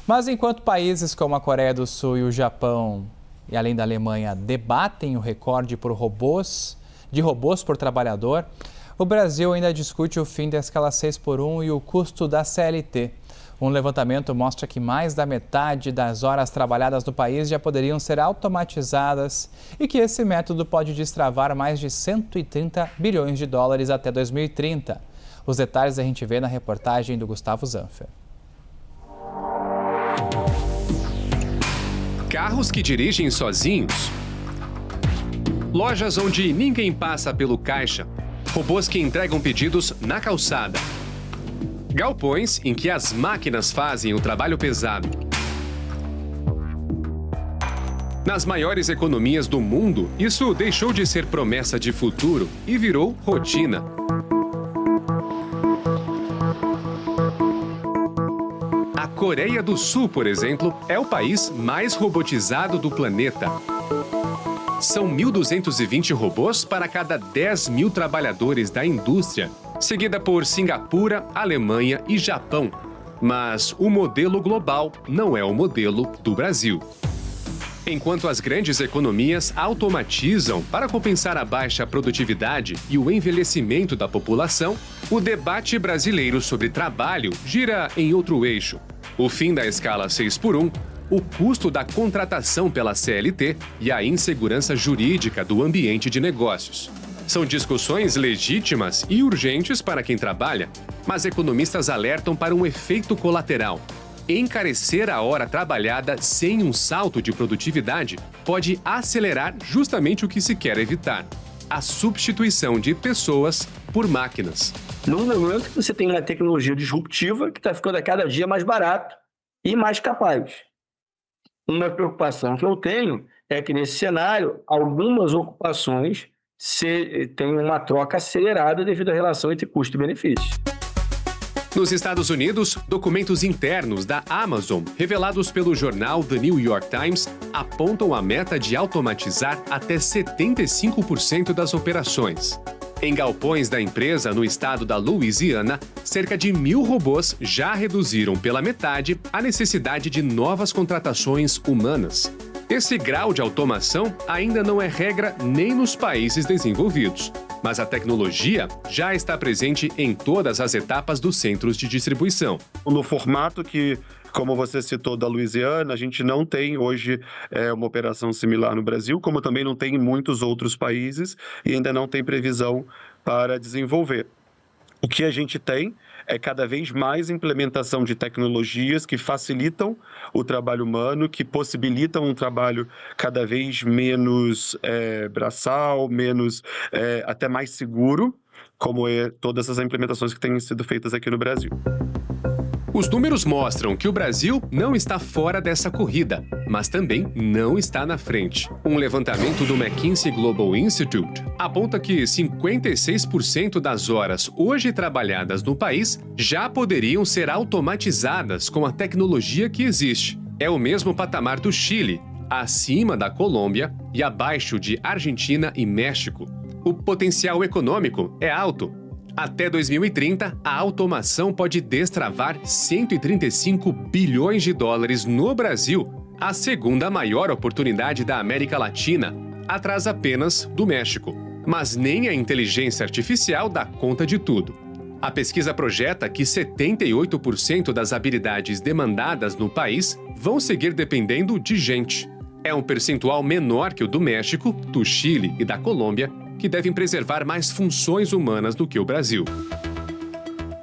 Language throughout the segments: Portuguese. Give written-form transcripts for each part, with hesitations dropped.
Mas enquanto países como a Coreia do Sul e o Japão, e além da Alemanha, debatem o recorde de robôs por trabalhador, o Brasil ainda discute o fim da escala 6x1 e o custo da CLT. Um levantamento mostra que mais da metade das horas trabalhadas no país já poderiam ser automatizadas e que esse método pode destravar mais de 130 bilhões de dólares até 2030. Os detalhes a gente vê na reportagem do Gustavo Zanfer. Carros que dirigem sozinhos. Lojas onde ninguém passa pelo caixa. Robôs que entregam pedidos na calçada. Galpões em que as máquinas fazem o trabalho pesado. Nas maiores economias do mundo, isso deixou de ser promessa de futuro e virou rotina. A Coreia do Sul, por exemplo, é o país mais robotizado do planeta. São 1.220 robôs para cada 10 mil trabalhadores da indústria, seguida por Singapura, Alemanha e Japão. Mas o modelo global não é o modelo do Brasil. Enquanto as grandes economias automatizam para compensar a baixa produtividade e o envelhecimento da população, o debate brasileiro sobre trabalho gira em outro eixo. O fim da escala 6x1, o custo da contratação pela CLT e a insegurança jurídica do ambiente de negócios. São discussões legítimas e urgentes para quem trabalha, mas economistas alertam para um efeito colateral. Encarecer a hora trabalhada sem um salto de produtividade pode acelerar justamente o que se quer evitar: a substituição de pessoas por máquinas. No momento que você tem uma tecnologia disruptiva que está ficando a cada dia mais barato e mais capaz. Uma preocupação que eu tenho é que, nesse cenário, algumas ocupações têm uma troca acelerada devido à relação entre custo e benefício. Nos Estados Unidos, documentos internos da Amazon, revelados pelo jornal The New York Times, apontam a meta de automatizar até 75% das operações. Em galpões da empresa no estado da Louisiana, cerca de 1.000 robôs já reduziram pela metade a necessidade de novas contratações humanas. Esse grau de automação ainda não é regra nem nos países desenvolvidos, mas a tecnologia já está presente em todas as etapas dos centros de distribuição. No formato que, como você citou, da Louisiana, a gente não tem hoje uma operação similar no Brasil, como também não tem em muitos outros países e ainda não tem previsão para desenvolver. O que a gente tem é cada vez mais implementação de tecnologias que facilitam o trabalho humano, que possibilitam um trabalho cada vez menos braçal, até mais seguro, como todas as implementações que têm sido feitas aqui no Brasil. Os números mostram que o Brasil não está fora dessa corrida, mas também não está na frente. Um levantamento do McKinsey Global Institute aponta que 56% das horas hoje trabalhadas no país já poderiam ser automatizadas com a tecnologia que existe. É o mesmo patamar do Chile, acima da Colômbia e abaixo de Argentina e México. O potencial econômico é alto. Até 2030, a automação pode destravar 135 bilhões de dólares no Brasil, a segunda maior oportunidade da América Latina, atrás apenas do México. Mas nem a inteligência artificial dá conta de tudo. A pesquisa projeta que 78% das habilidades demandadas no país vão seguir dependendo de gente. É um percentual menor que o do México, do Chile e da Colômbia, que devem preservar mais funções humanas do que o Brasil.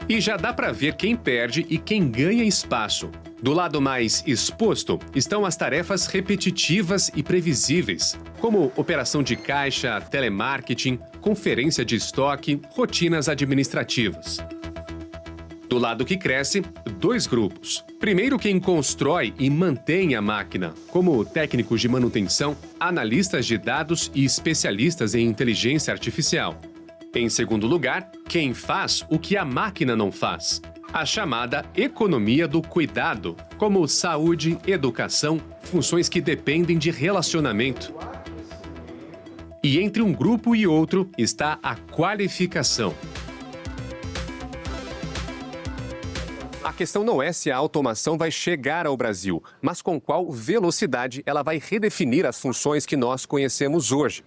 E já dá para ver quem perde e quem ganha espaço. Do lado mais exposto estão as tarefas repetitivas e previsíveis, como operação de caixa, telemarketing, conferência de estoque, rotinas administrativas. Do lado que cresce, dois grupos. Primeiro, quem constrói e mantém a máquina, como técnicos de manutenção, analistas de dados e especialistas em inteligência artificial. Em segundo lugar, quem faz o que a máquina não faz. A chamada economia do cuidado, como saúde, educação, funções que dependem de relacionamento. E entre um grupo e outro está a qualificação. A A questão não é se a automação vai chegar ao Brasil, mas com qual velocidade ela vai redefinir as funções que nós conhecemos hoje.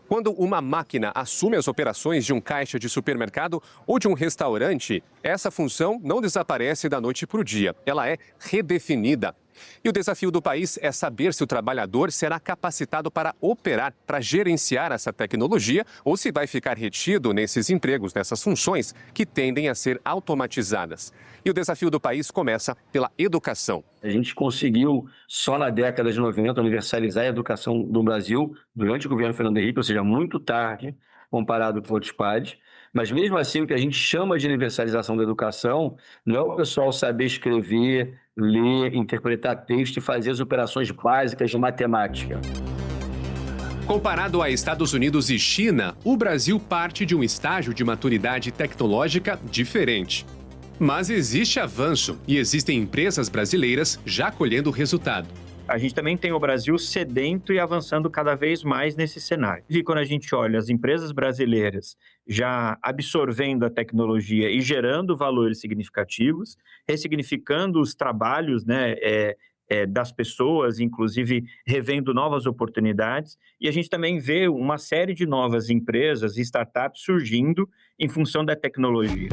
Quando uma máquina assume as operações de um caixa de supermercado ou de um restaurante, essa função não desaparece da noite para o dia, ela é redefinida. E o desafio do país é saber se o trabalhador será capacitado para operar, para gerenciar essa tecnologia, ou se vai ficar retido nesses empregos, nessas funções que tendem a ser automatizadas. E o desafio do país começa pela educação. A gente conseguiu, só na década de 90, universalizar a educação do Brasil durante o governo Fernando Henrique, ou seja, muito tarde comparado com outros países. Mas mesmo assim, o que a gente chama de universalização da educação não é o pessoal saber escrever, ler, interpretar texto e fazer as operações básicas de matemática. Comparado a Estados Unidos e China, o Brasil parte de um estágio de maturidade tecnológica diferente. Mas existe avanço e existem empresas brasileiras já colhendo resultado. A gente também tem o Brasil sedento e avançando cada vez mais nesse cenário. E quando a gente olha as empresas brasileiras já absorvendo a tecnologia e gerando valores significativos, ressignificando os trabalhos, das pessoas, inclusive revendo novas oportunidades, e a gente também vê uma série de novas empresas e startups surgindo em função da tecnologia.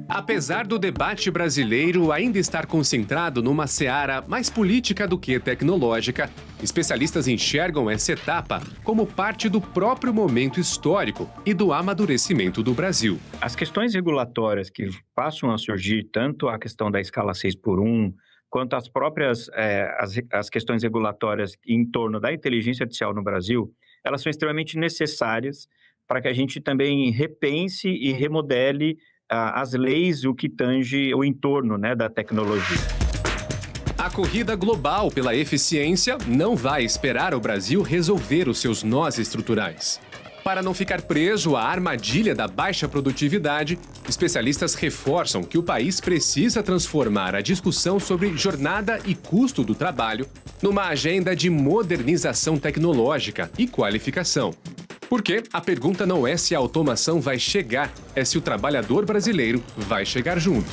Apesar do debate brasileiro ainda estar concentrado numa seara mais política do que tecnológica, especialistas enxergam essa etapa como parte do próprio momento histórico e do amadurecimento do Brasil. As questões regulatórias que passam a surgir, tanto a questão da escala 6x1, quanto as próprias as questões regulatórias em torno da inteligência artificial no Brasil, elas são extremamente necessárias para que a gente também repense e remodele as leis, o que tange o entorno da tecnologia. A corrida global pela eficiência não vai esperar o Brasil resolver os seus nós estruturais. Para não ficar preso à armadilha da baixa produtividade, especialistas reforçam que o país precisa transformar a discussão sobre jornada e custo do trabalho numa agenda de modernização tecnológica e qualificação. Porque a pergunta não é se a automação vai chegar, é se o trabalhador brasileiro vai chegar junto.